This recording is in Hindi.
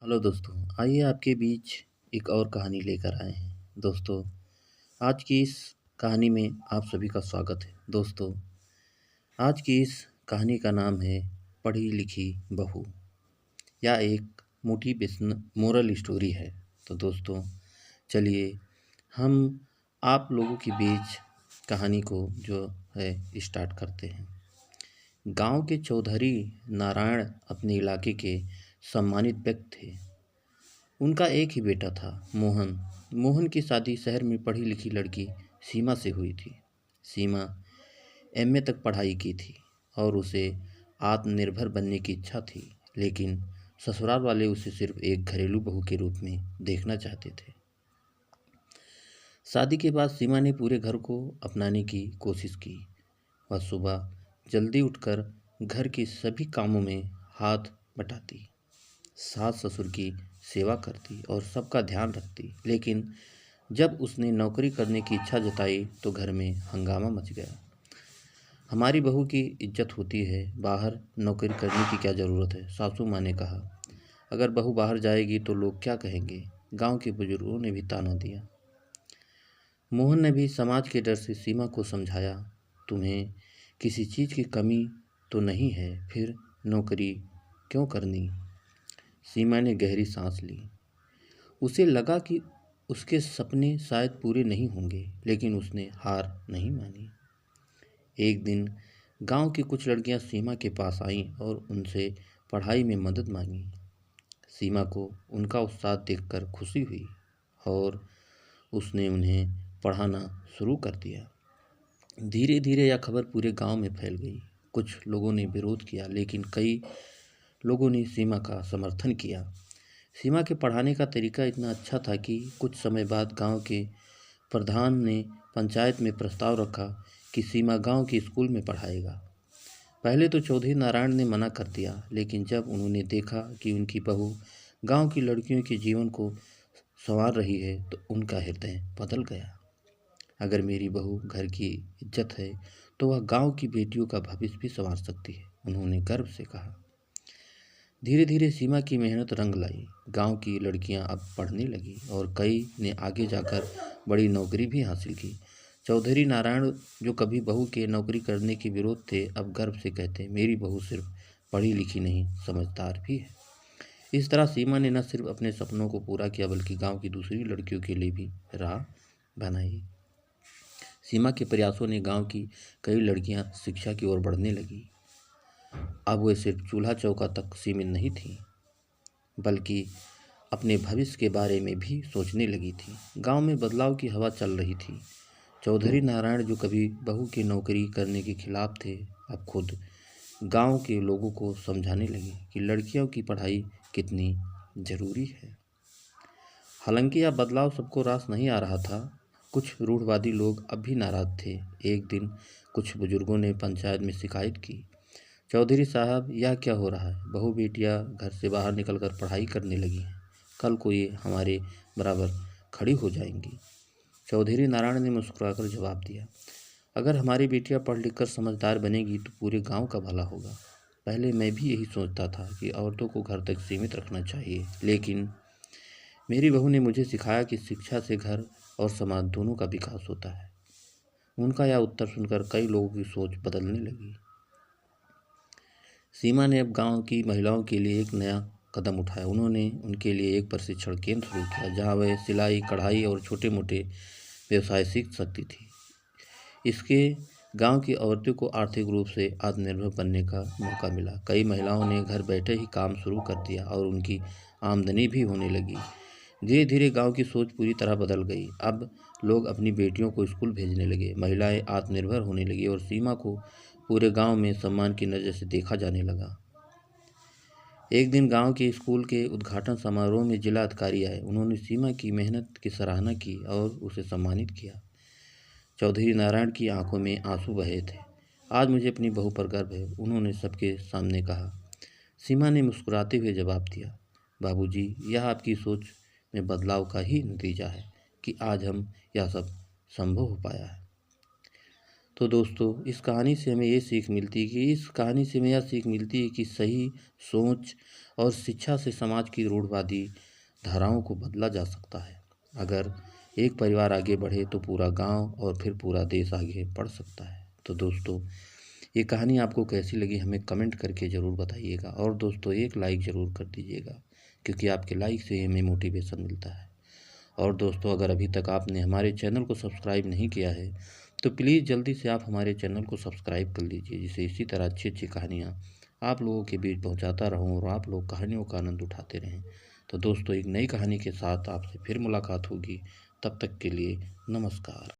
हेलो दोस्तों, आइए आपके बीच एक और कहानी लेकर आए हैं। दोस्तों, आज की इस कहानी में आप सभी का स्वागत है। दोस्तों, आज की इस कहानी का नाम है पढ़ी लिखी बहू या एक मोटिवेशन मोरल स्टोरी है। तो दोस्तों, चलिए हम आप लोगों के बीच कहानी को जो है स्टार्ट करते हैं। गांव के चौधरी नारायण अपने इलाके के सम्मानित व्यक्ति थे। उनका एक ही बेटा था, मोहन। मोहन की शादी शहर में पढ़ी लिखी लड़की सीमा से हुई थी। सीमा एमए तक पढ़ाई की थी और उसे आत्मनिर्भर बनने की इच्छा थी, लेकिन ससुराल वाले उसे सिर्फ एक घरेलू बहू के रूप में देखना चाहते थे। शादी के बाद सीमा ने पूरे घर को अपनाने की कोशिश की। वह सुबह जल्दी उठकर घर के सभी कामों में हाथ बटाती, सास ससुर की सेवा करती और सबका ध्यान रखती। लेकिन जब उसने नौकरी करने की इच्छा जताई तो घर में हंगामा मच गया। हमारी बहू की इज्जत होती है, बाहर नौकरी करने की क्या ज़रूरत है, सासू माँ ने कहा। अगर बहू बाहर जाएगी तो लोग क्या कहेंगे, गांव के बुजुर्गों ने भी ताना दिया। मोहन ने भी समाज के डर से सीमा को समझाया, तुम्हें किसी चीज़ की कमी तो नहीं है, फिर नौकरी क्यों करनी। सीमा ने गहरी सांस ली। उसे लगा कि उसके सपने शायद पूरे नहीं होंगे, लेकिन उसने हार नहीं मानी। एक दिन गांव की कुछ लड़कियां सीमा के पास आईं और उनसे पढ़ाई में मदद मांगी। सीमा को उनका उत्साह देखकर खुशी हुई और उसने उन्हें पढ़ाना शुरू कर दिया। धीरे धीरे यह खबर पूरे गांव में फैल गई। कुछ लोगों ने विरोध किया, लेकिन कई लोगों ने सीमा का समर्थन किया। सीमा के पढ़ाने का तरीका इतना अच्छा था कि कुछ समय बाद गांव के प्रधान ने पंचायत में प्रस्ताव रखा कि सीमा गांव के स्कूल में पढ़ाएगा। पहले तो चौधरी नारायण ने मना कर दिया, लेकिन जब उन्होंने देखा कि उनकी बहू गांव की लड़कियों के जीवन को संवार रही है तो उनका हृदय बदल गया। अगर मेरी बहू घर की इज्जत है तो वह गांव की बेटियों का भविष्य भी संवार सकती है, उन्होंने गर्व से कहा। धीरे धीरे सीमा की मेहनत रंग लाई। गांव की लड़कियां अब पढ़ने लगी और कई ने आगे जाकर बड़ी नौकरी भी हासिल की। चौधरी नारायण, जो कभी बहू के नौकरी करने के विरोध थे, अब गर्व से कहते, मेरी बहू सिर्फ पढ़ी लिखी नहीं, समझदार भी है। इस तरह सीमा ने न सिर्फ अपने सपनों को पूरा किया, बल्कि गांव की दूसरी लड़कियों के लिए भी राह बनाई। सीमा के प्रयासों ने गांव की कई लड़कियां शिक्षा की ओर बढ़ने लगी। अब वे सिर्फ चूल्हा चौका तक सीमित नहीं थीं, बल्कि अपने भविष्य के बारे में भी सोचने लगी थी। गांव में बदलाव की हवा चल रही थी। चौधरी नारायण, जो कभी बहू की नौकरी करने के खिलाफ थे, अब खुद गांव के लोगों को समझाने लगे कि लड़कियों की पढ़ाई कितनी जरूरी है। हालांकि यह बदलाव सबको रास नहीं आ रहा था। कुछ रूढ़वादी लोग अब भी नाराज थे। एक दिन कुछ बुजुर्गों ने पंचायत में शिकायत की, चौधरी साहब, यह क्या हो रहा है। बहू बेटियां घर से बाहर निकलकर पढ़ाई करने लगी हैं, कल को ये हमारे बराबर खड़ी हो जाएंगी। चौधरी नारायण ने मुस्कुराकर जवाब दिया, अगर हमारी बेटियां पढ़ लिख कर समझदार बनेगी तो पूरे गांव का भला होगा। पहले मैं भी यही सोचता था कि औरतों को घर तक सीमित रखना चाहिए, लेकिन मेरी बहू ने मुझे सिखाया कि शिक्षा से घर और समाज दोनों का विकास होता है। उनका यह उत्तर सुनकर कई लोगों की सोच बदलने लगी। सीमा ने अब गांव की महिलाओं के लिए एक नया कदम उठाया। उन्होंने उनके लिए एक प्रशिक्षण केंद्र शुरू किया, जहां वह सिलाई, कढ़ाई और छोटे मोटे व्यवसाय सीख सकती थी। इसके गांव की औरतों को आर्थिक रूप से आत्मनिर्भर बनने का मौका मिला। कई महिलाओं ने घर बैठे ही काम शुरू कर दिया और उनकी आमदनी भी होने लगी। धीरे धीरे गांव की सोच पूरी तरह बदल गई। अब लोग अपनी बेटियों को स्कूल भेजने लगे, महिलाएं आत्मनिर्भर होने लगी और सीमा को पूरे गांव में सम्मान की नज़र से देखा जाने लगा। एक दिन गांव के स्कूल के उद्घाटन समारोह में जिला अधिकारी आए। उन्होंने सीमा की मेहनत की सराहना की और उसे सम्मानित किया। चौधरी नारायण की आंखों में आंसू बहे थे। आज मुझे अपनी बहू पर गर्व है, उन्होंने सबके सामने कहा। सीमा ने मुस्कुराते हुए जवाब दिया, बाबूजी, यह आपकी सोच में बदलाव का ही नतीजा है कि आज हम यह सब संभव हो पाया है। तो दोस्तों इस कहानी से हमें ये सीख मिलती है कि इस कहानी से हमें यह सीख मिलती है कि सही सोच और शिक्षा से समाज की रूढ़िवादी धाराओं को बदला जा सकता है। अगर एक परिवार आगे बढ़े तो पूरा गांव और फिर पूरा देश आगे बढ़ सकता है। तो दोस्तों ये कहानी आपको कैसी लगी हमें कमेंट करके ज़रूर बताइएगा, और दोस्तों एक लाइक ज़रूर कर दीजिएगा, क्योंकि आपके लाइक से हमें मोटिवेशन मिलता है। और दोस्तों अगर अभी तक आपने हमारे चैनल को सब्सक्राइब नहीं किया है तो प्लीज़ जल्दी से आप हमारे चैनल को सब्सक्राइब कर लीजिए, जिससे इसी तरह अच्छी अच्छी कहानियाँ आप लोगों के बीच पहुँचाता रहूँ और आप लोग कहानियों का आनंद उठाते रहें। तो दोस्तों एक नई कहानी के साथ आपसे फिर मुलाकात होगी, तब तक के लिए नमस्कार।